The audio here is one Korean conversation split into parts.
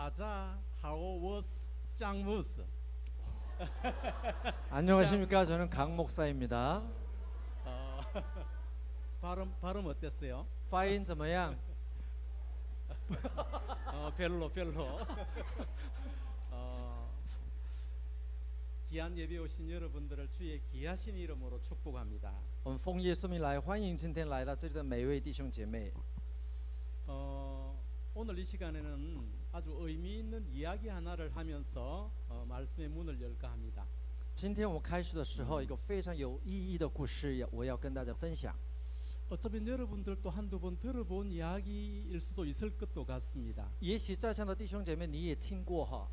다자 하오워스 짱무스. 안녕하십니까. 저는 강 목사입니다. 어, 발음 어땠어요? 发音怎么样？ 별로. 어, 귀한 예배 오신 여러분들을 주의 귀하신 이름으로 축복합니다. 我们奉耶稣名来欢迎今天来到这里的每一位弟兄姐妹。 오늘 이 시간에는 아주 의미 있는 이야기 하나를 하면서 말씀의 문을 열까 합니다. 今天我们开始的时候，一个非常有意义的故事，我要跟大家分享。 어쩌면 여러분들도 한두 번 들어본 이야기일 수도 있을 것도 같습니다. 也许在场的弟兄姐妹你也听过哈。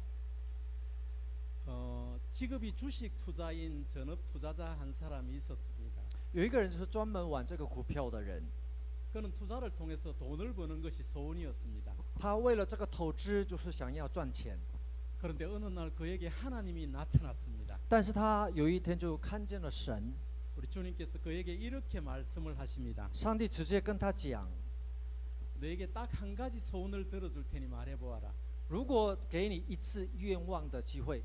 직업이 주식 투자인 전업 투자자 한 사람이 있었습니다. 有一个人就是专门玩这个股票的人， 그는 투자를 통해서 돈을 버는 것이 소원이었습니다. 他为了这个投资就是想要赚钱， 그런데 어느 날 그에게 하나님이 나타났습니다. 但是他有一天就看见了神， 우리 주님께서 그에게 이렇게 말씀을 하십니다. 上帝直接跟他讲， 너에게 딱 한 가지 소원을 들어줄 테니 말해보아라. 如果给你一次愿望的机会，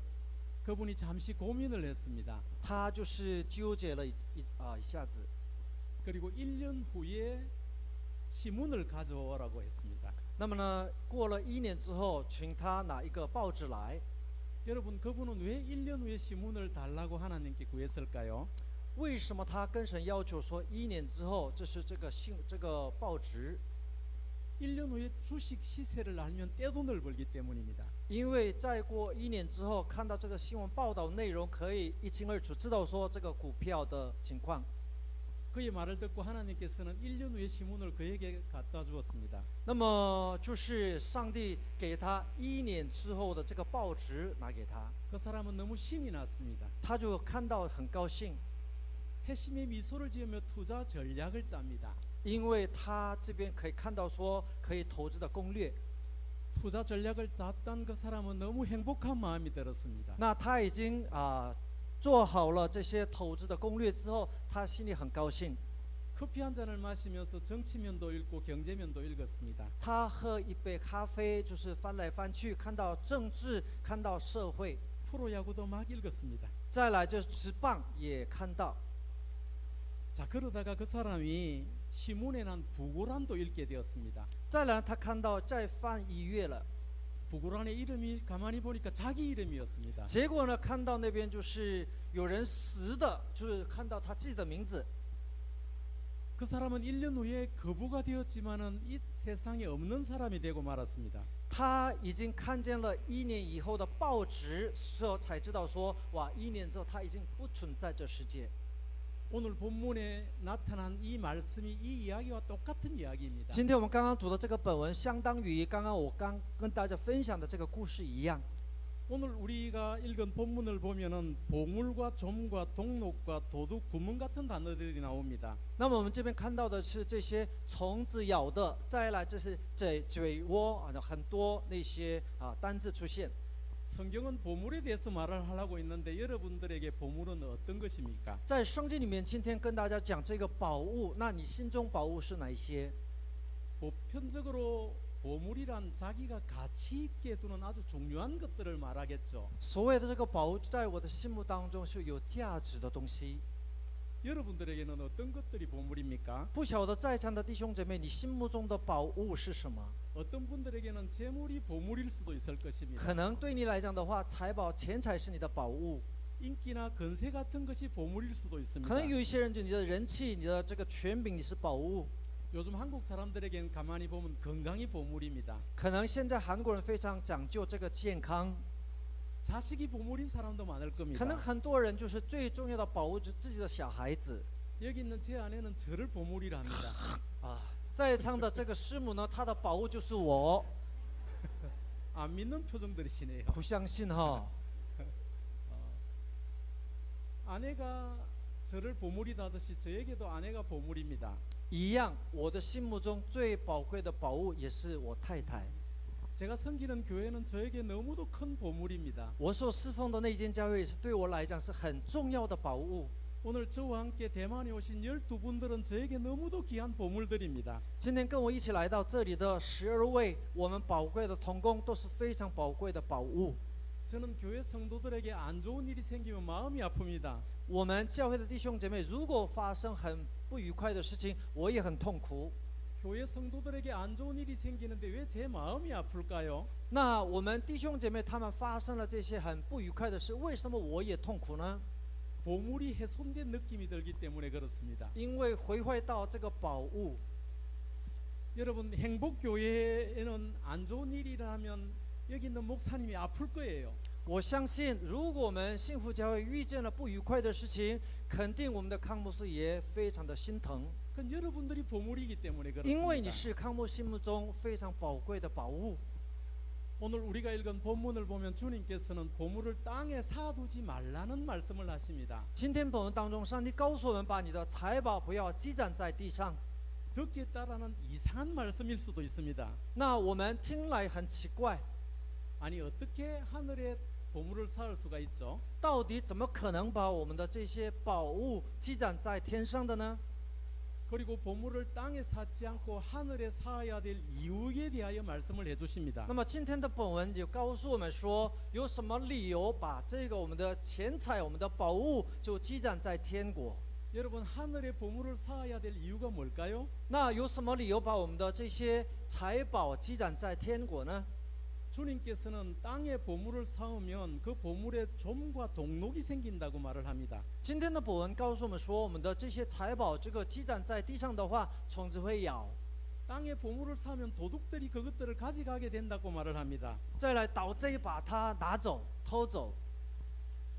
그분이 잠시 고민을 했습니다. 他就是纠结了一下子， 그리고 1년 후에 신문을 가져오라고 했습니다. 那么呢，过了1年之后，请他拿一个报纸来。 여러분, 그분은 왜 1년 후에 신문을 달라고 하나님께 구했을까요? 为什么他跟神要求说1年之后，这个报纸？ 1년 후에 주식 시세를 알면 떼돈을 벌기 때문입니다. 因为再过1年之后，看到这个新闻报道内容，可以一清二楚知道说这个股票的情况。 그의 말을 듣고 하나님께서는 1년 후에 신문을 그에게 갖다 주었습니다. 那么就是上帝给他1年之后的这个报纸拿给他， 그 사람은 너무 신이 났습니다. 他就看到很高兴， 회심의 미소를 지으며 투자 전략을 짭니다. 因为他这边可以看到说可以投资的攻略。 투자 전략을 짰던 그 사람은 너무 행복한 마음이 들었습니다. 那他已经做好了这些投资的攻略之后，他心里很高兴。 커피 한 잔을 마시면서 정치면도 읽고 경제면도 읽었습니다. 他喝一杯咖啡，就是翻来翻去，看到政治，看到社会， 프로야구도 막 읽었습니다. 再来就是职棒也看到。 자, 그러다가 그 사람이 신문에 난 부고란도 읽게 되었습니다. 再来他看到再翻1页了， 부고란의 이름이 가만히 보니까 자기 이름이었습니다. 结果呢看到那边就是有人死的，就是看到他自己的名字。 그 사람은 1년 후에 거부가 되었지만은 이 세상에 없는 사람이 되고 말았습니다. 他已经看见了1年以后的报纸时候，才知道说，哇，1年之后他已经不存在这世界。 오늘 본문에 나타난 이 말씀이 이 이야기와 똑같은 이야기입니다. 今天我们刚刚读的这个本文，相当于刚刚我刚跟大家分享的这个故事一样。 오늘 우리가 읽은 본문을 보면은 보물과 좀과 동록과 도둑, 구멍 같은 단어들이 나옵니다. 那么我们这边看到的是这些虫子咬的，再来这是嘴窝很多那些单字出现。 성경은 보물에 대해서 말을 하려고 있는데 여러분들에게 보물은 어떤 것입니까? 在圣经里面，今天跟大家讲这个宝物，那你心中宝物是哪一些？ 보편적으로 보물이란 자기가 가치 있게 두는 아주 중요한 것들을 말하겠죠. 所谓的这个宝物，在我的心目当中是有价值的东西。 여러분들에게는 어떤 것들이 보물입니까? 不晓得在场的弟兄姐妹，你心目中的宝物是什么？ 어떤 분들에게는 재물이 보물일 수도 있을 것입니다. 可能对你来讲的话，财宝、钱财是你的宝物； 인기나 건세 같은 것이 보물일 수도 可 있습니다. 能有一些人就你的人气、你的这个权柄，你是宝物。 요즘 한국 사람들에겐 가만히 보면 건강이 보물입니다. 可能现在韩国人非常讲究这个健康， 자식이 보물인 사람도 많을 可能 겁니다. 很多人就是最重要的宝物就是自己的小孩子。 여기 있는 제 아내는 저를 보물이라 합니다. 在场的这个师母呢，她的宝物就是我。 안 믿는 표정들이시네요. 不相信哈？ 아내가 저를 보물이다 하듯이 저에게도 아내가 보물입니다. 一样，我的心目中最宝贵的宝物也是我太太。 제가 섬기는 교회는 저에게 너무도 큰 보물입니다. 我所侍奉的那间教会也是对我来讲是很重要的宝物。 오늘 저와 함께 대만에 오신 12분들은 저에게 너무도 귀한 보물들입니다. 今天跟我一起来到这里的12位，我们宝贵的同工都是非常宝贵的宝物。 저는 교회 성도들에게 안 좋은 일이 생기면 마음이 아픕니다. 我们教会的弟兄姐妹，如果发生很不愉快的事情，我也很痛苦。 교회 성도들에게 안 좋은 일이 생기는데 왜 제 마음이 아플까요? 那我们弟兄姐妹他们发生了这些很不愉快的事，为什么我也痛苦呢？ 보물이 훼손된 느낌이 들기 때문에 그렇습니다. 因为毁坏到这个宝物。 여러분 행복교회에는 안 좋은 일이 일어나면 여기 있는 목사님이 아플 거예요. 我相信，如果我们幸福教会遇见了不愉快的事情，肯定我们的康牧师也非常的心疼， 그건 여러분들이 보물이기 때문에 因为你 그렇습니다. 是康牧心目中非常宝贵的宝物。 오늘 우리가 읽은 본문을 보면 주님께서는 보물을 땅에 사두지 말라는 말씀을 하십니다. 今天本文当中，上帝告诉我们，把你的财宝不要积攒在地上。 듣기에 따라는 이상한 말씀일 수도 있습니다. 那我们听来很奇怪， 아니 어떻게 하늘에 보물을 쌓을 수가 있죠? 到底怎么可能把我们的这些宝物积攒在天上的呢？ 그리고 보물을 땅에 쌓지 않고 하늘에 쌓아야 될 이유에 대하여 말씀을 해주십니다. 那么今天的本文就告诉我们说，有什么理由把这个我们的钱财、我们的宝物就积攒在天国？ 여러분 하늘에 보물을 쌓아야 될 이유가 뭘까요? 那有什么理由把我们的这些财宝积攒在天国呢？ 주님께서는 땅에 보물을 쌓으면 그 보물에 좀과 동록이 생긴다고 말을 합니다. 今天的本文告诉我们说，我们的这些财宝这个积攒在地上的话，虫子会咬； 땅에 보물을 쌓으면 도둑들이 그것들을 가져가게 된다고 말을 합니다. 再来盗贼把它拿走、偷走。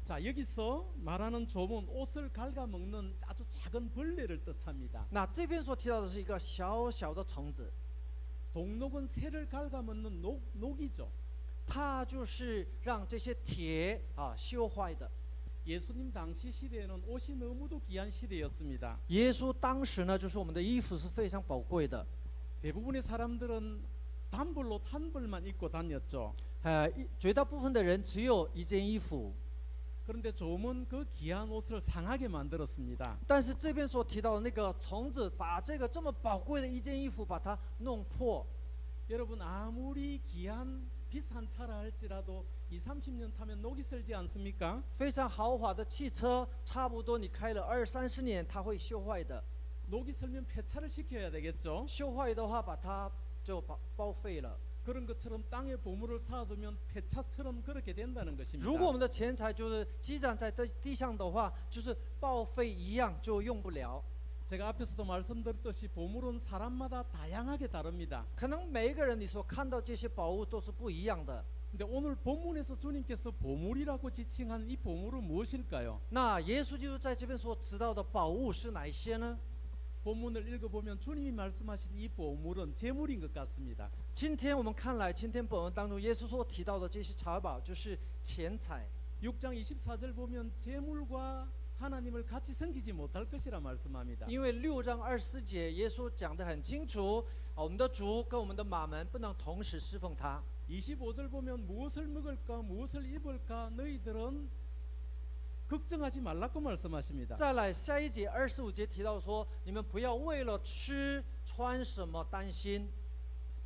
자 여기서 말하는 좀은 옷을 갉아먹는 아주 작은 벌레를 뜻합니다. 那这边所提到的是一个小小的虫子， 동록은 새를 갉아먹는 녹이죠. 它就是让这些铁锈坏的。 예수님 당시 시대에는 옷이 너무도 귀한 시대였습니다. 耶稣当时呢，就是我们的衣服是非常宝贵的。 대부분의 사람들은 단벌옷 한 벌만 입고 다녔죠. 绝大部分的人只有一件衣服。 그런데 좀은 그 귀한 옷을 상하게 만들었습니다. 但是这边所提到的那个虫子，把这个这么宝贵的一件衣服把它弄破。 여러분 아무리 귀한 비싼 차라 할지라도 20-30년 타면 녹이 슬지 않습니까? 非常豪华的汽车，差不多你开了20-30年，它会锈坏的。 녹이 슬면 폐차를 시켜야 되겠죠. 锈坏的话，把它就报废了。 그런 것처럼 땅에 보물을 쌓아두면 폐차처럼 그렇게 된다는 것입니다. 如果我们的钱财就是积攒在地上的话，就是报废一样，就用不了。 제가 앞에서도 말씀드렸듯이 보물은 사람마다 다양하게 다릅니다. 可能每一个人你所看到这些宝物都是不一样的。 근데 오늘 본문에서 주님께서 보물이라고 지칭한 이 보물은 무엇일까요? 那耶稣基督在这边所知道的宝物是哪一些呢？ 본문을 읽어보면 주님이 말씀하신 이 보물은 재물인 것 같습니다. 今天我们看来，今天本文当中耶稣所提到的这些财宝就是钱财。 6장 24절 보면 재물과 하나님을 같이 섬기지 못할 것이라 말씀합니다. 因为6章24节耶稣讲得很清楚，我们的主跟我们的马门不能同时侍奉他。 25절 보면 무엇을 먹을까 무엇을 입을까 너희들은 걱정하지 말라고 말씀하십니다. 再来下一节25节提到说，你们不要为了吃穿什么担心。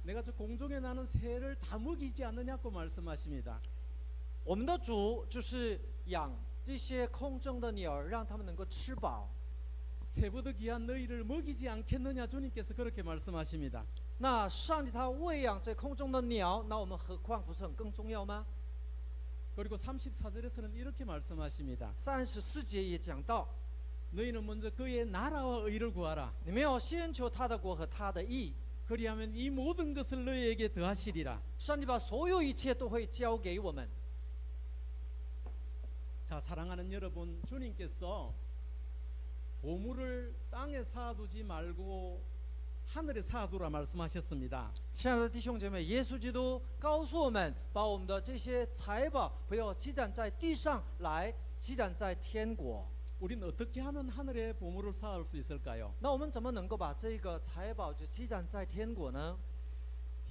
내가 저 공중에 나는 새를 다 먹이지 않느냐고 말씀하십니다. 我们的主就是养这些空中的鸟儿，让他们能够吃饱。 새보다 귀한 너희를 먹이지 않겠느냐 주님께서 그렇게 말씀하십니다. 那上帝他喂养这空中的鸟，那我们何况不是很更重要吗？ 그리고 34절에서는 이렇게 말씀하십니다. 34节也讲到， 너희는 먼저 그의 나라와 의를 구하라. 你们要先求他的国和他的义， 그리하면 이 모든 것을 너희에게 더하시리라. 上帝把所有一切都会交给我们。 자 사랑하는 여러분, 주님께서 보물을 땅에 쌓아두지 말고 하늘에 쌓아두라 말씀하셨습니다. 亲爱的弟兄姐妹，耶稣基督告诉我们，把我们的这些财宝不要积攒在地上，来积攒在天国。 우리는 어떻게 하면 하늘에 보물을 쌓을 수 있을까요? 那我们怎么能够把这个财宝就积攒在天国呢？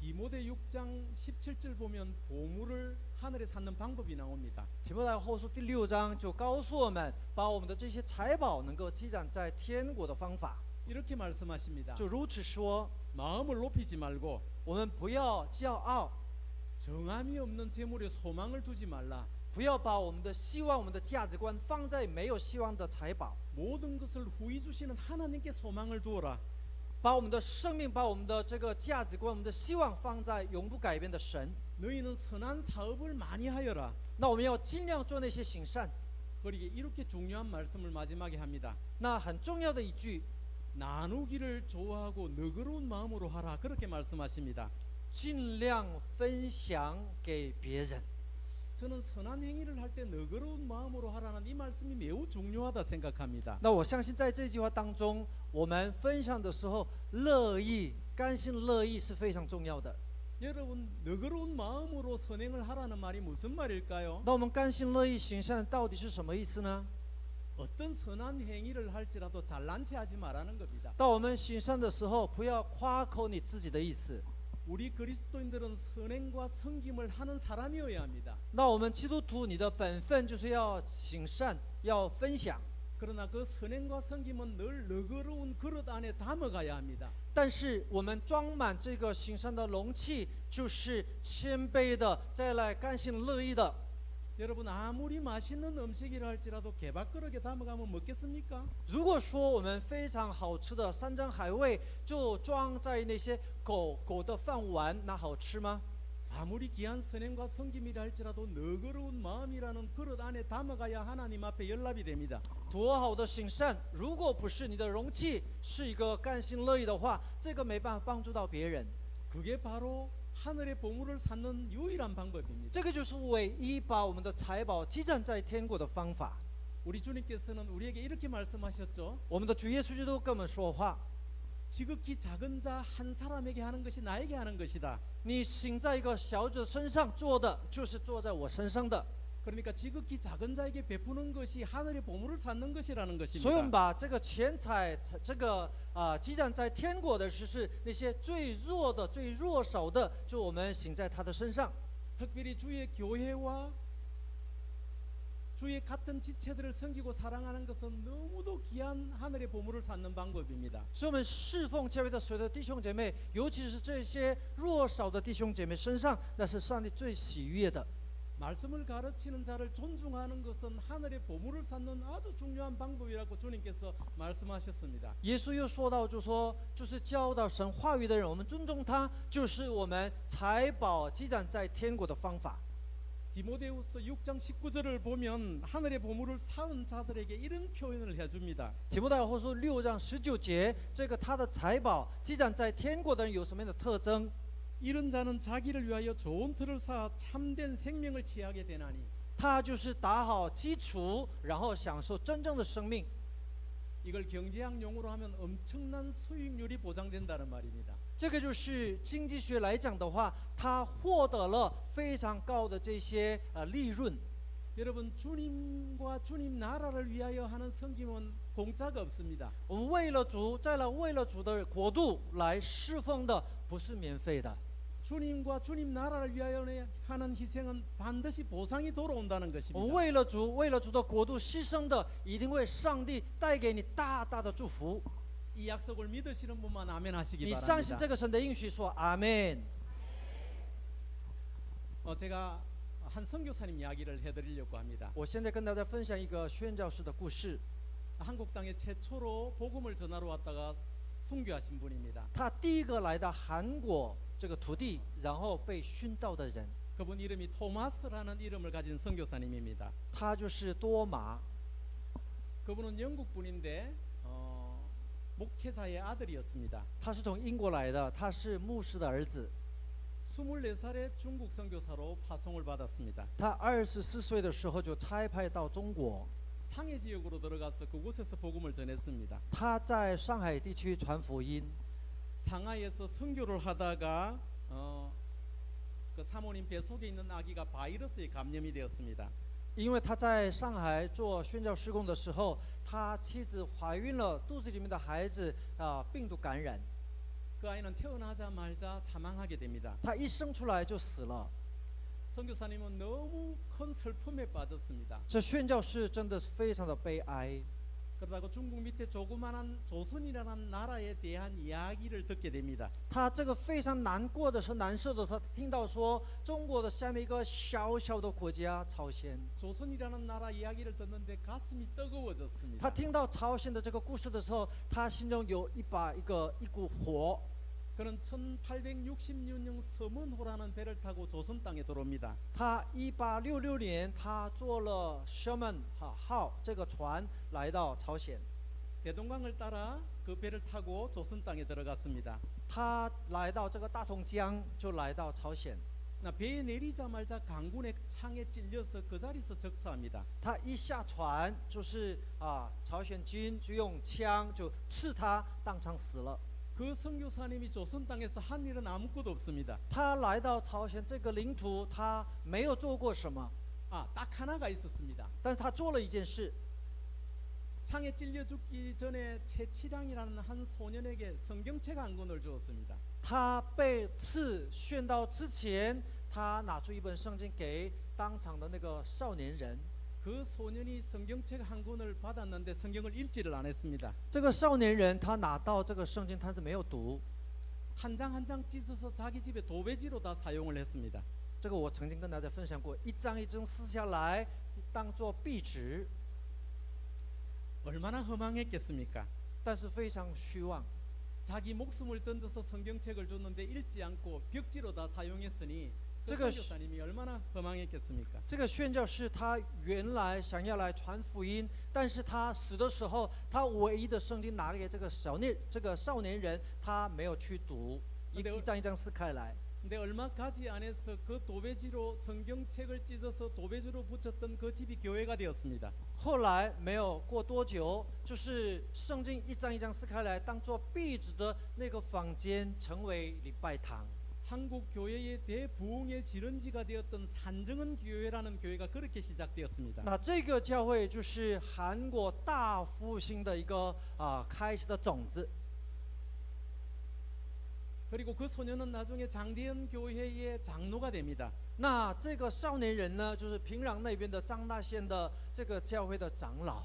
디모데 6장 17절 보면 보물을 하늘에 쌓는 방법이 나옵니다. 提摩太后书第6章就告诉我们，把我们的这些财宝能够积攒在天国的方法。 이렇게 말씀하십니다. 就如此说， 마음을 높이지 말고 我们不要骄傲， 정함이 없는 재물에 소망을 두지 말라. 不要把我们的希望、我们的价值观放在没有希望的财宝， 모든 것을 후히 주시는 하나님께 소망을 두어라. 把我们的生命、把我们的这个价值观、我们的希望放在永不改变的神。 너희는 선한 사업을 많이 하여라. 那我们要尽量做那些行善。 그리고 이렇게 중요한 말씀을 마지막에 합니다. 那很重要的一句， 나누기를 좋아하고 너그러운 마음으로 하라. 그렇게 말씀하십니다. 尽量分享给别人。 저는 선한 행위를 할 때 너그러운 마음으로 하라는 이 말씀이 매우 중요하다 생각합니다. 那我相信在这句话当中，我们分享的时候，乐意、甘心乐意是非常重要的。 여러분 너그러운 마음으로 선행을 하라는 말이 무슨 말일까요? 那我们甘心乐意行善到底是什么意思呢？ 어떤 선한 행위를 할지라도 잘난 체 하지 말라는 겁니다. 当我们行善的时候，不要夸口你自己的意思。 우리 그리스도인들은 선행과 섬김을 하는 사람이어야 합니다. 那我们基督徒，你的本分就是要行善，要分享。 그러나 그 선행과 섬김은 늘 너그러운 그릇 안에 담아가야 합니다. 但是我们装满这个行善的容器，就是谦卑的，再来甘心乐意的。 여러분 아무리 맛있는 음식이라 할지라도 개밥그릇에 담아가면 먹겠습니까? 如果说我们非常好吃的山珍海味，就装在那些狗的饭碗，那好吃吗？ 아무리 귀한 선행과 섬김이라 할지라도 너그러운 마음이라는 그릇 안에 담아가야 하나님 앞에 연락이 됩니다. 多好的行善，如果不是你的容器是一个甘心乐意的话，这个没办法帮助到别人。 그게 바로 하늘의 보물을 쌓는 유일한 방법입니다. 这个就是唯一把我们的财宝积攒在天国的方法。 우리 주님께서는 우리에게 이렇게 말씀하셨죠. 我们的主耶稣基督跟我们说话： 지극히 작은 자 한 사람에게 하는 것이 나에게 하는 것이다. 你行在一个小者身上做的，就是做在我身上的。 그러니까 지극히 작은 자에게 베푸는 것이 하늘의 보물을 쌓는 것이라는 所以我们 것입니다. 把这个钱财，这个积攒在天国的，是那些最弱的、最弱小的，就我们行在他的身上。 특별히 주의 교회와 주의 같은 지체들을 섬기고 사랑하는 것은 너무도 귀한 하늘의 보물을 쌓는 방법입니다. 所以我们侍奉教会的所有的弟兄姐妹，尤其是这些弱小的弟兄姐妹身上，那是上帝最喜悦的。 말씀을 가르치는 자를 존중하는 것은 하늘의 보물을 쌓는 아주 중요한 방법이라고 주님께서 말씀하셨습니다. 耶稣又说到，就是教导神话语的人，我们尊重他，就是我们财宝积攒在天国的方法。 디모데후서 6장 19절을 보면 하늘의 보물을 쌓은 자들에게 이런 표현을 해줍니다. 提摩太后书6章19节，这个他的财宝积攒在天国的人有什么样的特征？ 이런 자는 자기를 위하여 좋은 틀을 쌓아 참된 생명을 취하게 되나니 他就是打好基础，然后享受真正的生命。 이걸 경제학 용어로 하면 엄청난 수익률이 보장된다는 말입니다. 这个就是经济学来讲的话，他获得了非常高的这些利润。 여러분 주님과 주님 나라를 위하여 하는 섬김은 공짜가 없습니다. 我们为了主，再来为了主的国度来侍奉的，不是免费的。 주님과 주님 나라를 위하여 하는 희생은 반드시 보상이 돌아온다는 我们 것입니다. 为了主，为了主的国度牺牲的，一定会上帝带给你大大的祝福。 이 약속을 믿으시는 분만 아멘 하시기 你相信 바랍니다. 这个神的应许，说阿门。 제가 한 선교사님 이야기를 해드리려고 합니다. 我现在跟大家分享一个宣教士的故事。 한국 땅에 최초로 복음을 전하러 왔다가 순교하신 분입니다. 他第一个来到韩国这个土地，然后被殉道的人， 그분 이름이 토마스라는 이름을 가진 선교사님입니다. 他就是多马。 그분은 영국 분인데 목회자의 아들이었습니다. 他是从英国来的，他是牧师的儿子。 24살에 중국 선교사로 파송을 받았습니다. 他24岁的时候就差派到中国， 상해 지역으로 들어가서 그곳에서 복음을 전했습니다. 他在上海地区传福音。 상하이에서 선교를 하다가 그 사모님 뱃속에 있는 아기가 바이러스에 감염이 되었습니다. 因为他在上海做宣教事工的时候，他妻子怀孕了，肚子里面的孩子病毒感染。그 아이는 태어나자마자 사망하게 됩니다. 他一生出来就死了。 선교사님은 너무 큰 슬픔에 빠졌습니다. 这宣教士真的是非常的悲哀。 그러다가 중국 밑에 조그마한 조선이라는 나라에 대한 이야기를 듣게 됩니다. 他这个非常难过的是难受的，他听到说中国的下面一个小小的国家朝鲜， 조선이라는 나라 이야기를 듣는데 가슴이 他 뜨거워졌습니다. 听到朝鲜的这个故事的时候，他心中有一股火。 그는 1866년 서문호라는 배를 타고 조선 땅에 들어옵니다. 他1866年，他坐了 Sherman 号这个船来到朝鲜， 대동강을 따라 그 배를 타고 조선 땅에 들어갔습니다. 他来到这个大同江，就来到朝鲜。 나 배에 내리자마자 강군의 창에 찔려서 그 자리에서 적사합니다. 他一下船，就是朝鲜军就用枪就刺他，当场死了。 그 선교사님이 조선 땅에서 한 일은 아무것도 없습니다. 他来到朝鲜这个领土，他没有做过什么， 딱 하나가 있었습니다. 但是他做了一件事， 창에 찔려 죽기 전에 최치량이라는 한 소년에게 성경책 한 권을 주었습니다. 他被刺宣到之前，他拿出一本圣经给当场的那个少年人。 그 소년이 성경책 한 권을 받았는데 성경을 읽지를 않았습니다. 这个少年人他拿到这个圣经，他是没有读。 한 장 한 장 찢어서 자기 집에 도배지로 다 사용을 했습니다. 这个我曾经跟大家分享过，一张一张撕下来当做壁纸， 얼마나 허망했겠습니까? 但是非常虚妄。 자기 목숨을 던져서 성경책을 줬는데 읽지 않고 벽지로 다 사용했으니 그 这个 선교사님이 얼마나 허망했겠습니까? 这个宣教士他原来想要来传福音，但是他死的时候，他唯一的圣经拿给这个少年人，他没有去读，一张一张撕开来。 근데 얼마 가지 안에서 그 도배지로 성경책을 찢어서 도배지로 붙였던 그 집이 교회가 되었습니다. 后来没有过多久，就是圣经一张一张撕开来，当做壁纸的那个房间，成为礼拜堂。 한국 교회의 대부흥의 지런지가 되었던 산정은 교회라는 교회가 그렇게 시작되었습니다. 那这个教会就是韩国大复兴的一个开始的种子。 그리고 그 소년은 나중에 장대현 교회의 장로가 됩니다. 那这个少年人呢，就是平壤那边的张大县的这个教会的长老。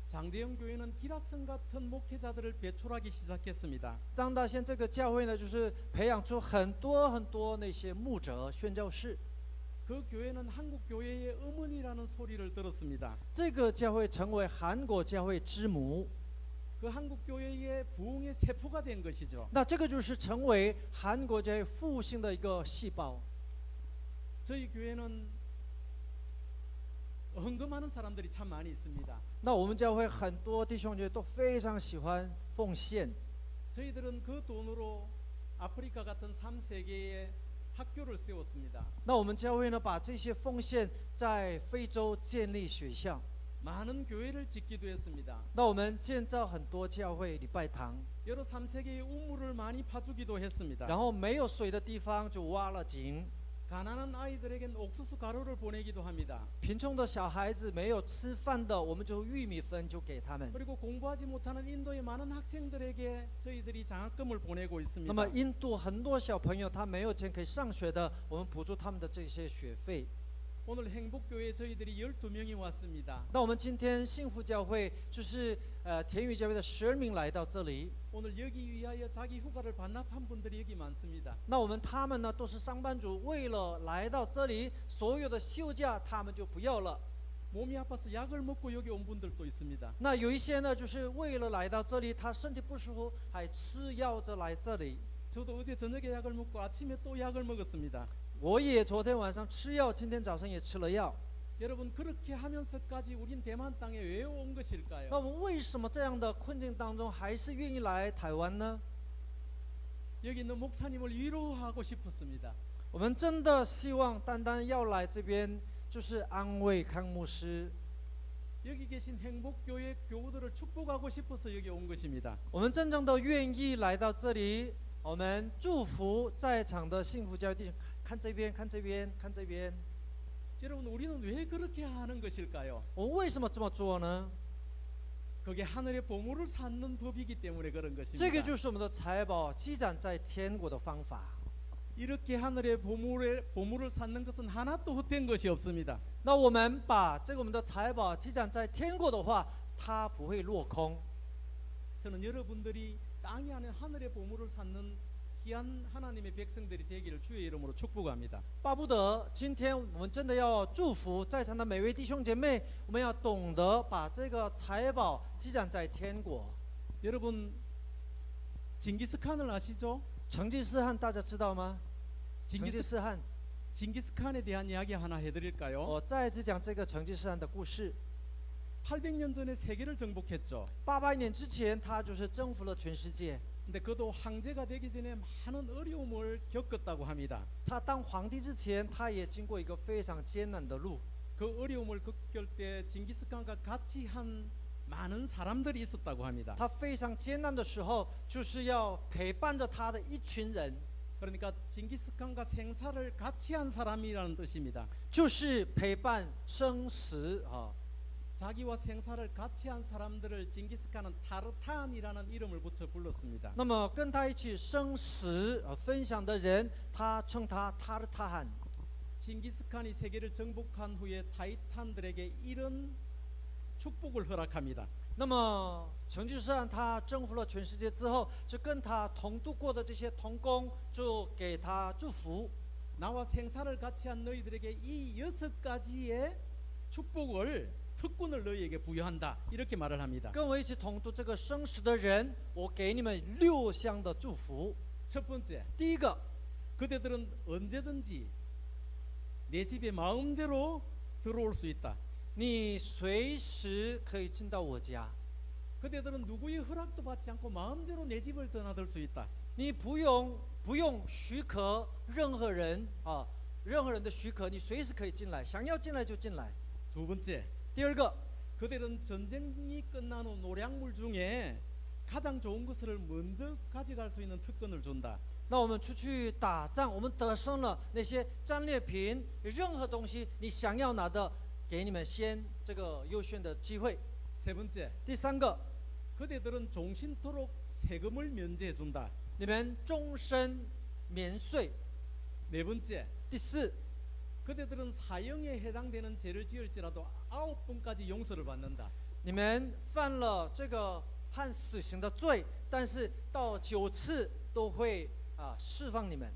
장대현 교회는 기라성 같은 목회자들을 배출하기 시작했습니다. 张大县这个教会呢，就是培养出很多那些牧者、宣教士。 그 교회는 한국 교회의 어머니라는 소리를 들었습니다. 这个教会成为韩国教会之母。 그 한국 교회의 부흥의 세포가 된 것이죠. 那这个就是成为韩国教会复兴的一个细胞。 저희 교회는 헌금하는 사람들이 참 많이 있습니다. 那我们教会很多弟兄姐妹都非常喜欢奉献。 저희들은 그 돈으로 아프리카 같은 3세계의 학교를 세웠습니다. 那我们教会呢，把这些奉献在非洲建立学校。 많은 교회를 짓기도 했습니다. 那我们建造很多教会礼拜堂， 여러 3세계의 우물을 많이 파주기도 했습니다. 然后没有水的地方就挖了井。 가난한 아이들에겐 옥수수 가루를 보내기도 합니다. 贫穷的小孩子没有吃饭的，我们就玉米粉就给他们。 그리고 공부하지 못하는 인도의 많은 학생들에게 저희들이 장학금을 보내고 那 있습니다. 么印度很多小朋友他没有钱可以上学的，我们补助他们的这些学费。 오늘 행복교회 저희들이 12명이 왔습니다. 那我们今天幸福教会就是田宇教会的12名来到这里。 오늘 여기 위하여 자기 휴가를 반납한 분들이 여기 많습니다. 那他们呢都是上班族，为了来到这里，所有的休假他们就不要了。 몸이 아파서 약을 먹고 여기 온 분들도 있습니다. 那有一些呢，就是为了来到这里，他身体不舒服，还吃药着来这里。 저도 어제 저녁에 약을 먹고 아침에 또 약을 먹었습니다. 我也昨天晚上吃药，今天早上也吃了药。 여러분 그렇게 하면서까지 우린 대만 땅에 왜 온 那 것일까요? 我们为什么这样的困境当中，还是愿意来台湾呢？ 여기 있는 목사님을 위로하고 싶었습니다. 我们真的希望单单要来这边，就是安慰康牧师。 여기 계신 행복교회 교우들을 축복하고 싶어서 여기 온 것입니다. 我们真正的愿意来到这里，我们祝福在场的幸福教会弟兄。看这边，看这边，看这边。 여러분 우리는 왜 그렇게 하는 것일까요? 我们为什么这么做呢？ 그게 하늘의 보물을 쌓는 법이기 때문에 그런 这个 것입니다. 就是我们的财宝积攒在天国的方法。 이렇게 하늘의 보물을 쌓는 것은 하나도 헛된 것이 없습니다. 那我们把这个我们的财宝积攒在天国的话，它不会落空。 저는 여러분들이 땅이 안에 하늘의 보물을 쌓는 귀한 하나님의 백성들이 되기를 주의 이름으로 축복합니다. 巴不得今天我们真的要祝福在场的每位弟兄姐妹，我们要懂得把这个财宝积攒在天国。 여러분 징기스칸을 아시죠? 成吉思汗大家知道吗？成吉思汗， 징기스칸에 대한 이야기 하나 해드릴까요? 我再一次讲这个成吉思汗的故事。 800년 전에 세계를 정복했죠. 800年之前，他就是征服了全世界。 근데 그도 황제가 되기 전에 많은 어려움을 겪었다고 합니다. 他当皇帝之前，他也经过一个非常艰难的路。 그 어려움을 겪을 때 징기스칸과 같이 한 많은 사람들이 있었다고 합니다. 他非常艰难的时候，就是要陪伴着他的一群人， 그러니까 징기스칸과 생사를 같이 한 사람이라는 뜻입니다. 就是陪伴生死啊。 자기와 생사를 같이 한 사람들을 징기스칸은 타르탄이라는 이름을 붙여 불렀습니다. 那么跟他一起生死分享的人，他称他塔尔塔汗。 징기스칸이 세계를 정복한 후에 타이탄들에게 이런 축복을 허락합니다. 那么成吉思汗他征服了全世界之后，就跟他同度过的这些同工，就给他祝福。 나와 생사를 같이 한 너희들에게 이 6가지의 축복을 특권을 너희에게 부여한다. 이렇게 말을 합니다. 跟我一起同度这个生死的人，我给你们6项的祝福。 첫 번째, 第一个， 그대들은 언제든지 내 집에 마음대로 들어올 수 있다. 你随时可以进到我家， 그대들은 누구의 허락도 받지 않고 마음대로 내 집을 드나들 수 있다. 你不用许可任何人啊，任何人的许可，你随时可以进来，想要进来就进来。 두 번째, 第二个， 그들은 전쟁이 끝난 후 노량물 중에 가장 좋은 것을 먼저 가져갈 수 있는 특권을 준다. 那我们出去打仗，我们得胜了，那些战利品，任何东西你想要拿的，给你们先这个优选的机会。 세 번째, 第三个， 그대들은 종신토록 세금을 면제해 준다. 你们终身免税。 네 번째, 第四， 그대들은 사형에 해당되는 죄를 지을지라도 9번까지 용서를 받는다. 你们犯了这个判死刑的罪，但是到9次都会释放你们。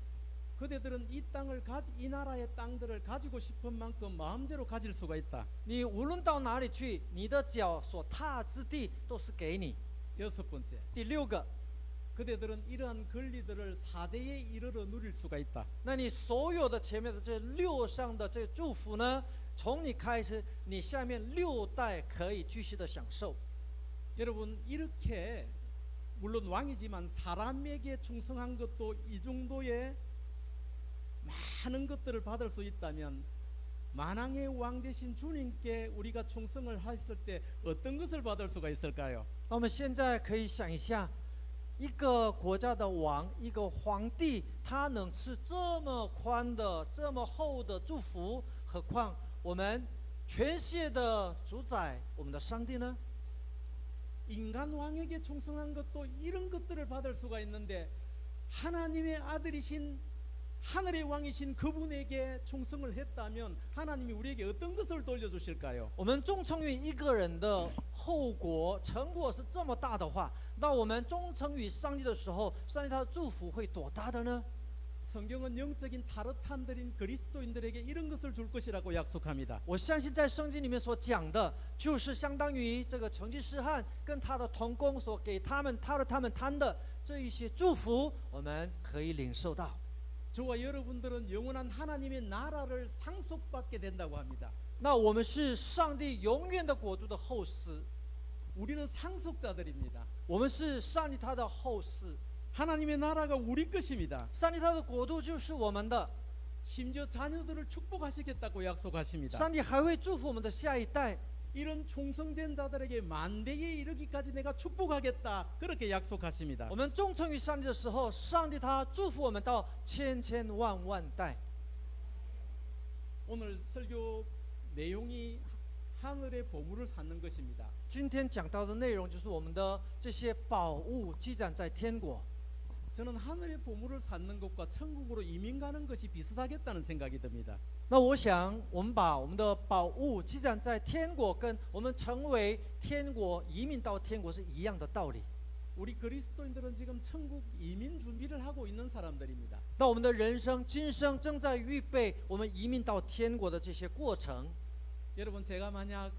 그대들은 이 나라의 땅들을 가지고 싶은 만큼 마음대로 가질 수가 있다. 你无论到哪里去，你的脚所踏之地都是给你。 여섯 번째, 第六个， 그대들은 이러한 권리들을 4대에 이르러 누릴 수가 있다. 那你所有的前面的这6项的这祝福呢，从你开始，你下面6代可以继续的享受。 여러분 이렇게 물론 왕이지만 사람에게 충성한 것도 이 정도의 많은 것들을 받을 수 있다면 만왕의 왕 되신 주님께 우리가 충성을 했을 때 어떤 것을 받을 수가 있을까요? 那我们现在可以想一下，一个国家的王，一个皇帝，他能吃这么宽的、这么厚的祝福，何况我们全世界的主宰，我们的上帝呢？ 인간 왕에게 충성한 것도 이런 것들을 받을 수가 있는데 하나님의 아들이신 하늘의 왕이신 그분에게 충성을 했다면 하나님이 우리에게 어떤 것을 돌려주실까요? 我们忠诚于一个人的后果成果是这么大的话，那我们忠诚于上帝的时候，上帝他的祝福会多大的呢？ 성경은 영적인 타르탄들인 그리스도인들에게 이런 것을 줄 것이라고 약속합니다. 我相信在圣经里面所讲的，就是相当于这个成吉思汗跟他的同工所给他们贪的这一些祝福，我们可以领受到。 저와 여러분들은 영원한 하나님의 나라를 상속받게 된다고 합니다. 那我们是上帝永远的国度的后嗣， 우리는 상속자들입니다. 我们是上帝他的后嗣， 하나님의 나라가 우리 것입니다. 上帝他的国度就是我们的， 심지어 자녀들을 축복하시겠다고 약속하십니다. 上帝还会祝福我们的下一代。 이런 충성된 자들에게 만대에 이르기까지 내가 축복하겠다 그렇게 약속하십니다. 我们忠诚于上帝的时候，上帝他祝福我们到千千万万代。 오늘 설교 내용이 하늘의 보물을 찾는 것입니다. 今天讲到的内容就是我们的这些宝物积攒在天国。 저는 하늘의 보물을 찾는 것과 천국으로 이민 가는 것이 비슷하겠다는 생각이 듭니다. 那我想，我们把我们的宝物积攒在天国，跟我们成为天国移民到天国是一样的道理。 우리 그리스도인들은 지금 천국 이민 준비를 하고 있는 사람들입니다. 那我们的人生今生正在预备我们移民到天国的这些过程。 여러분 제가 만약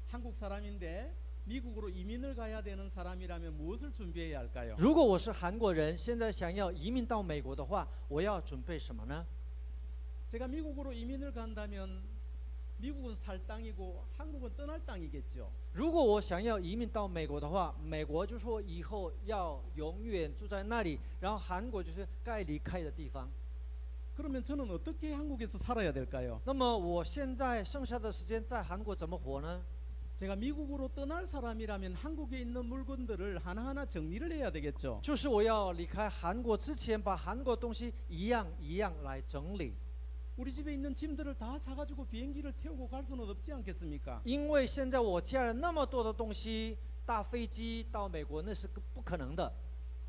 한국 사람인데 미국으로 이민을 가야 되는 사람이라면 무엇을 준비해야 할까요? 如果我是韩国人，现在想要移民到美国的话，我要准备什么呢？ 제가 미국으로 이민을 간다면 미국은 살 땅이고 한국은 떠날 땅이겠죠. 如果我想要移民到美国的话，美国就说以后要永远住在那里，然后韩国就是该离开的地方。 그러면 저는 어떻게 한국에서 살아야 될까요? 那么我现在剩下的时间在韩国怎么活呢？ 제가 미국으로 떠날 사람이라면 한국에 있는 물건들을 하나하나 정리를 해야 되겠죠. 就是我要离开韩国之前，把韩国东西一样一样来整理。 우리 집에 있는 짐들을 다 사가지고 비행기를 태우고 갈 수는 없지 않겠습니까? 因为现在我家人那么多的东西，搭飞机到美国那是不可能的。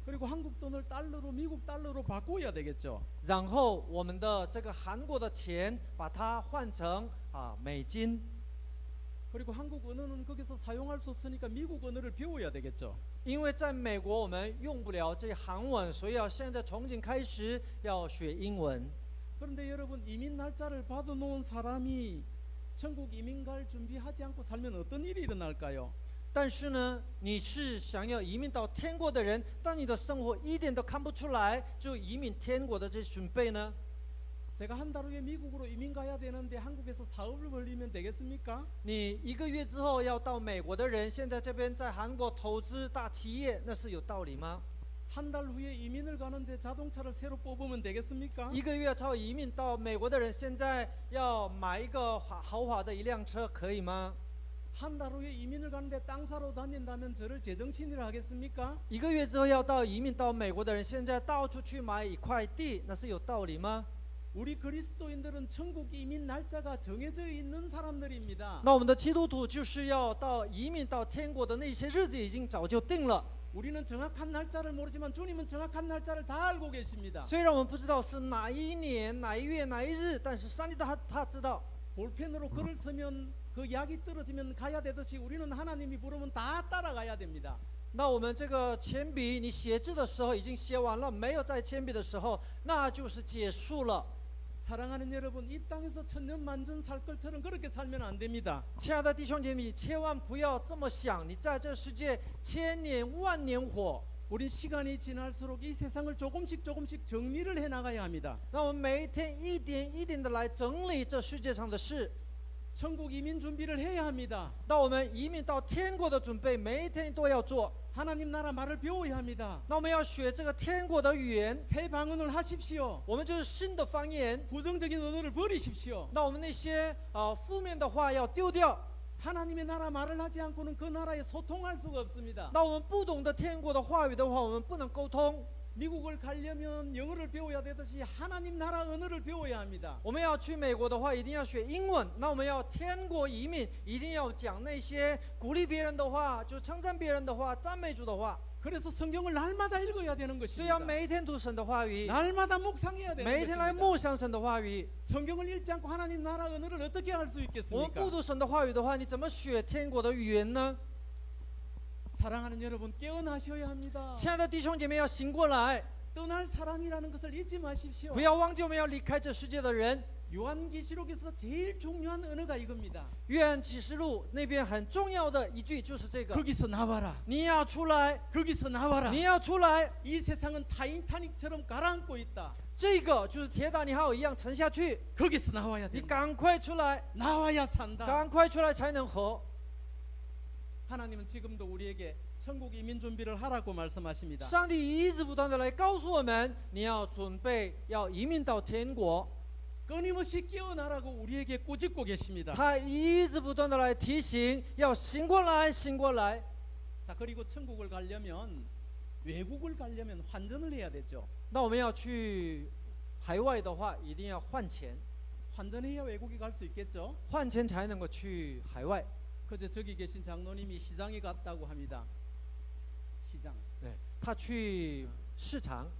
그리고 한국 돈을 달러로 미국 달러로 바꿔야 되겠죠. 然后我们的这个韩国的钱，把它换成美金。 그리고 한국 언어는 거기서 사용할 수 없으니까 미국 언어를 배워야 되겠죠. 因为在美国我们用不了这韩文，所以要现在从今开始要学英文。 그런데 여러분 이민 날짜를 받아놓은 사람이 천국 이민 갈 준비하지 않고 살면 어떤 일이 일어날까요? 但是呢，你是想要移民到天国的人，但你的生活一点都看不出来，就移民天国的这些准备呢？ 제가 한 달 후에 미국으로 이민 가야 되는데 한국에서 사업을 벌리면 되겠습니까? 你1个月之后要到美国的人，现在这边在韩国投资大企业，那是有道理吗？ 한 달 후에 이민을 가는데 자동차를 새로 뽑으면 되겠습니까? 1个月之后移民到美国的人，现在要买一个豪华的一辆车，可以吗？ 한 달 후에 이민을 가는데 땅 사러 다닌다면 저를 제정신이라 하겠습니까? 1个月之后要到移民到美国的人，现在到处去买一块地，那是有道理吗？ 우리 그리스도인들은 천국 이민 날짜가 정해져 있는 사람들입니다. 那我们的基督徒就是要到移民到天国的那些日子已经早就定了。 우리는 정확한 날짜를 모르지만 주님은 정확한 날짜를 다 알고 계십니다. 虽然我们不知道是哪一年、哪一月、哪一日，但是上帝他知道。 볼펜으로 글을 쓰면 그 약이 떨어지면 가야 되듯이 우리는 하나님이 부르면 다 따라가야 됩니다. 那我们这个铅笔，你写字的时候已经写完了，没有再铅笔的时候，那就是结束了。 사랑하는 여러분, 이 땅에서 천년만년 살 것처럼 그렇게 살면 안 됩니다. 亲爱的弟兄姐妹，千万不要这么想，你在这世界千年万年活。 우리 시간이 지날수록 이 세상을 조금씩 정리를 해 나가야 합니다. 那我们每一天一点一点的来整理这世界上的事。 천국 이민 준비를 해야 합니다. 那我们移民到天国的准备，每一天都要做。 하나님 나라 말을 배워야 합니다. 那我们要学这个天国的语言， 새 방언을 하십시오. 我们就是新的方言。 부정적인 언어를 버리십시오. 那我们那些负面的话要丢掉。 하나님의 나라 말을 하지 않고는 그 나라에 소통할 수가 없습니다. 那我们不懂得天国的话语的话，我们不能沟通。 미국을 가려면 영어를 배워야 되듯이 하나님 나라 언어를 배워야 합니다. 我们要去美国的话，一定要学英文。那我们要天国移民，一定要讲那些鼓励别人的话，就称赞别人的话，赞美主的话。 그래서 성경을 날마다 읽어야 되는 所以要 것입니다. 每一天读神的话语， 날마다 묵상해야 되는 每一天来 것입니다. 默想神的话语。 성경을 읽지 않고 하나님 나라 언어를 어떻게 할 수 我们 있겠습니까? 不读神的话语的话，你怎么学天国的语言呢？ 사랑하는 여러분 깨어나셔야 합니다. 亲爱的弟兄姐妹，要醒过来， 떠날 사람이라는 것을 잊지 마십시오. 不要忘记我们要离开这世界的人。 요한계시록에서 제일 중요한 언어가 이겁니다. 约翰启示录那边很重要的一句就是这个： 거기서 나와라. 你要出来， 거기서 나와라. 你要出来。 이 세상은 타이타닉처럼 가라앉고 있다. 这个就是铁达尼号一样沉下去， 거기서 나와야 你 된다. 赶快出来， 나와야 산다. 赶快出来才能活。 하나님은 지금도 우리에게 천국 이민 준비를 하라고 말씀하십니다. 上帝一直不断的来告诉我们，你要准备要移民到天国。 끊임없이 깨어나라고 우리에게 꾸짖고 계십니다. 他一直不断的来提醒，要醒过来，醒过来。 자, 그리고 천국을 가려면 외국을 가려면 환전을 해야 되죠. 那我们要去海外的话，一定要换钱。 환전해야 외국에 갈 수 있겠죠. 换钱才能够去海外。 그제 저기 계신 장로님이 시장에 갔다고 합니다. 시장. 对，他去市场，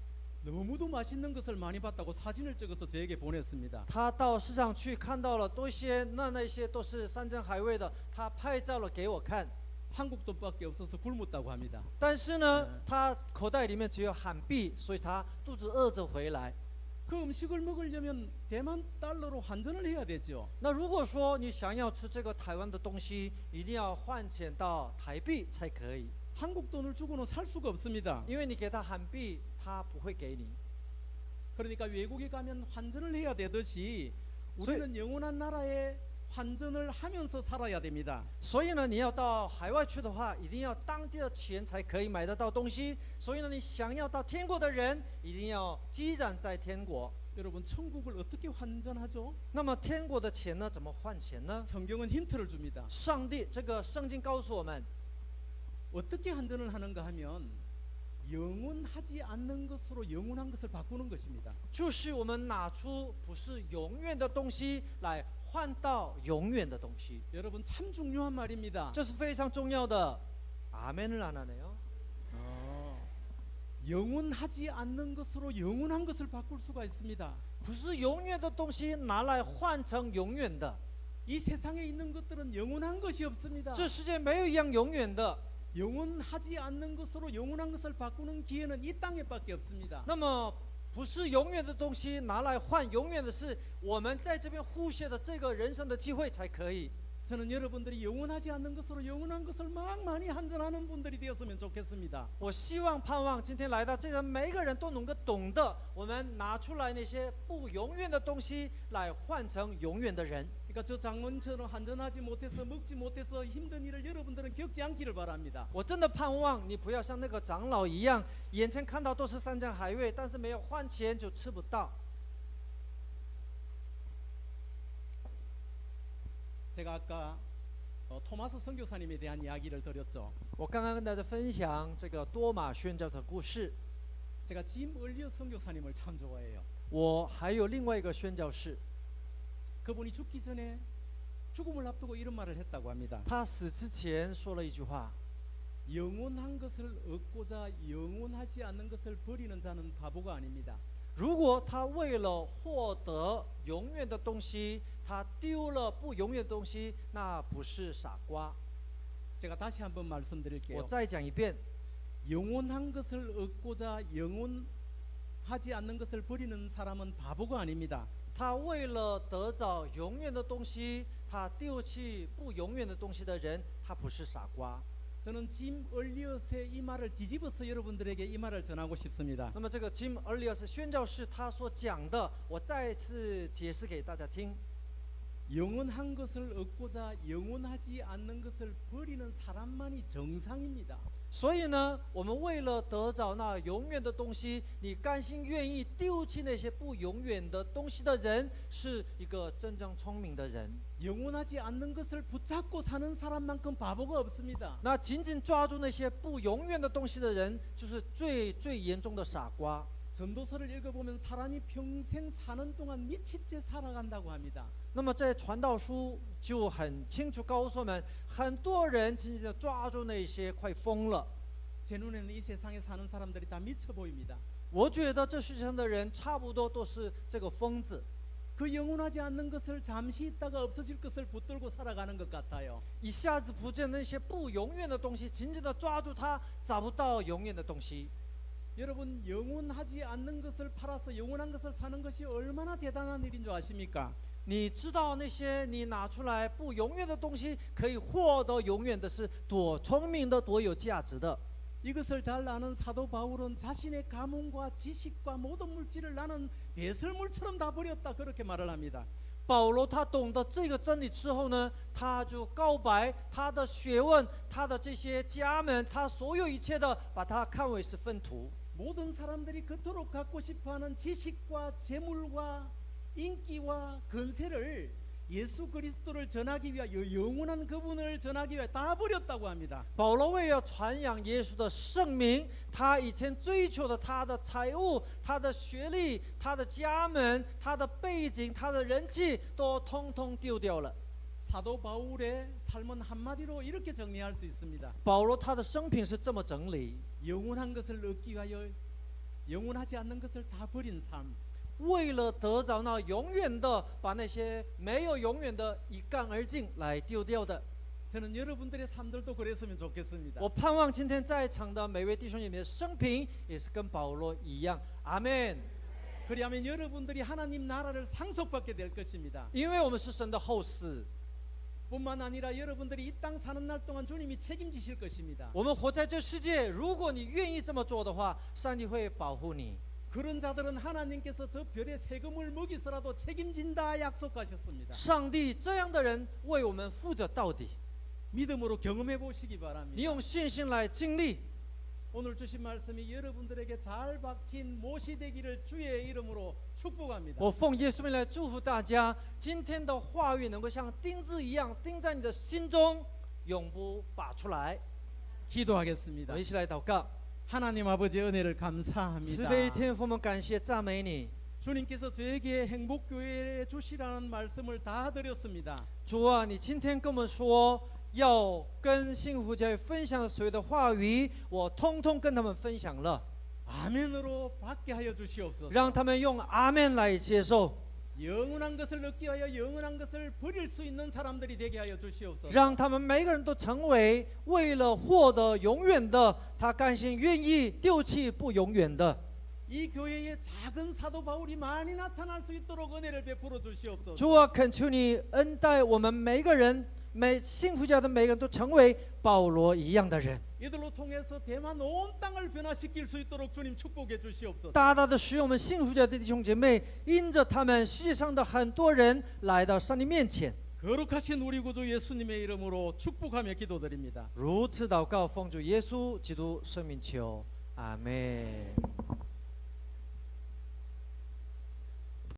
너무도 맛있는 것을 많이 봤다고 사진을 찍어서 저에게 보냈습니다. 他到市场去看到了多些，那些都是山珍海味的，他拍照了给我看。 한국 돈밖에 없어서 굶었다고 합니다. 但是呢，他口袋里面只有韩币，所以他肚子饿着回来。 그 음식을 먹으려면 대만 달러로 환전을 해야 되죠. 那如果说你想要吃这个台湾的东西，一定要换钱到台币才可以， 한국 돈을 주고는 살 수가 없습니다. 因为你给他韩币，他不会给你。 그러니까 외국에 가면 환전을 해야 되듯이 우리는 영원한 나라에 환전을 하면서 살아야 됩니다. 所以呢，你要到海外去的话，一定要当地的钱才可以买得到东西。所以呢，你想要到天国的人，一定要积攒在天国。 여러분 천국을 어떻게 환전하죠? 那么天国的钱呢，怎么换钱呢？ 성경은 힌트를 줍니다. 上帝这个圣经告诉我们， 어떻게 환전을 하는가 하면 영원하지 않는 것으로 영원한 것을 바꾸는 것입니다. 就是我们拿出不是永远的东西来换到永远的东西， 여러분 참 중요한 말입니다. 这是非常重要的。阿门을 안 하네요. 영원하지 않는 것으로 영원한 것을 바꿀 수가 있습니다. 不是永远的东西拿来换成永远的， 이 세상에 있는 것들은 영원한 것이 없습니다. 这世界没有一样永远的。 영원하지 않는 것으로 영원한 것을 바꾸는 기회는 이 땅에밖에 없습니다. 那么不是永远的东西拿来换永远的事，我们在这边呼谢的这个人生的机会才可以。 저는 여러분들이 영원하지 않는 것으로 영원한 것을 막 많이 환전하는 분들이 되었으면 좋겠습니다. 我希望盼望今天来到这个每一个人都能够懂得，我们拿出来那些不永远的东西来换成永远的人。 그러니까 저 장로님처럼 환전하지 못해서 먹지 못해서 힘든 일을 여러분들은 겪지 않기를 바랍니다. 我真的盼望你不要像那个长老一样，眼前看到都是山珍海味，但是没有换钱就吃不到。 제가 아까 토마스 선교사님에 대한 이야기를 드렸죠. 我刚刚跟大家分享这个多马宣教的故事， 제가 짐 얼리어 선교사님을 참 좋아해요. 我还有另外一个宣教士， 그분이 죽기 전에 죽음을 앞두고 이런 말을 했다고 합니다. 他死之前说了一句话： 영원한 것을 얻고자 영원하지 않는 것을 버리는 자는 바보가 아닙니다. 如果他为了获得永远的东西，他丢了不永远的东西，那不是傻瓜。 제가 다시 한번 我 말씀드릴게요. 再讲一遍， 영원한 것을 얻고자 영원하지 않는 것을 버리는 사람은 바보가 아닙니다. 他为了得着永远的东西，他丢弃不永远的东西的人，他不是傻瓜。 저는 짐 얼리엇의 이 말을 뒤집어서 여러분들에게 이 말을 전하고 싶습니다. 那么这个 Jim Elliot 宣教士他所讲的，我再次解释给大家听。 영원한 것을 얻고자 영원하지 않는 것을 버리는 사람만이 정상입니다. 所以呢，我们为了得着那永远的东西，你甘心愿意丢弃那些不永远的东西的人，是一个真正聪明的人。 영원하지 않는 것을 붙잡고 사는 사람만큼 바보가 없습니다. 那紧紧抓住那些不永远的东西的人，就是最严重的傻瓜。 전도서를 읽어보면 사람이 평생 사는 동안 미친 채 살아간다고 합니다. 那么在传道书就很清楚告诉我们，很多人紧紧的抓住那些快疯了。 제 눈에는 이 세상에 사는 사람들이 다 미쳐 보입니다. 我觉得这世界上的人差不多都是这个疯子， 그 영원하지 않는 것을 잠시 있다가 없어질 것을 붙들고 살아가는 것 같아요. 一下子不见那些不永远的东西，紧紧的抓住它，找不到永远的东西。 여러분 영원하지 않는 것을 팔아서 영원한 것을 사는 것이 얼마나 대단한 일인 줄 아십니까? 你知道那些你拿出来不永远的东西，可以获得永远的是多聪明的、多有价值的。 이것을 잘 아는 사도 바울은 자신의 가문과 지식과 모든 물질을 나는 배설물처럼 다 버렸다 그렇게 말을 합니다. 保罗他懂得这个真理之后呢，他就告白他的学问、他的这些家门，他所有一切的，把它看为是粪土。 모든 사람들이 그토록 갖고 싶어하는 지식과 재물과 인기와 건세를 예수 그리스도를 전하기 위하여 영원한 그분을 전하기 위하여 다 버렸다고 합니다. 保罗为了传扬耶稣的圣名，他以前追求的他的财物、他的学历、他的家门、他的背景、他的人气，都通通丢掉了。 사도 바울의 삶은 한마디로 이렇게 정리할 수 있습니다. 保罗他的生平是这么整理： 영원한 것을 얻기 위하여 영원하지 않는 것을 다 버린 삶. 为了得着那永远的，把那些没有永远的一干而尽来丢掉的。 저는 여러분들의 삶들도 그랬으면 좋겠습니다. 我盼望今天在场的每位弟兄姐妹的生平也是跟保罗一样。阿门。 그리하면 여러분들이 하나님 나라를 상속받게 될 것입니다. 因为我们是神的后嗣， 뿐만 아니라 여러분들이 이 땅 사는 날 동안 주님이 책임지실 것입니다. 我们活在这世界，如果你愿意这么做的话，上帝会保护你。 그런 자들은 하나님께서 저 별의 세금을 먹이서라도 책임진다 약속하셨습니다. 上帝这样的人为我们负责到底。 믿음으로 경험해 보시기 你 바랍니다. 用信心来经历。 오늘 주신 말씀이 여러분들에게 잘 박힌 못이 되기를 주의 이름으로 축복합니다. 我奉耶稣名来祝福大家，今天的话语能够像钉子一样钉在你的心中，永不拔出来。 我 기도하겠습니다. 们一起来祷告。 하나님 아버지 은혜를 慈 감사합니다. 悲天父，我们感谢赞美你。 주님께서 저에게 행복교회에 주시라는 말씀을 다 드렸습니다. 主啊，你今天跟我们说要跟幸福教会分享所有的话语，我通通跟他们分享了， 아멘으로 받게 하여 주시옵소서. 让他们用阿门来接受， 영원한 것을 얻기 위하여 영원한 것을 버릴 수 있는 사람들이 되게 하여 주시옵소서. 让他们每个人都成为为了获得永远的，他甘心愿意丢弃不永远的。 이 교회에 작은 사도 바울이 많이 나타날 수 있도록 은혜를 베풀어 주시옵소서. 主啊，恳求你恩待我们每个人，幸福家的每个人都成为保罗一样的人， 이들로 통해서 대만 온 땅을 변화시킬 수 있도록 주님 축복해 주시옵소서. 大大的使用我们幸福家的弟兄姐妹，因着他们世界上的很多人来到上帝面前。 거룩하신 우리 구주 예수님의 이름으로 축복하며 기도드립니다. 如此祷告，奉主耶稣基督圣名求，阿门。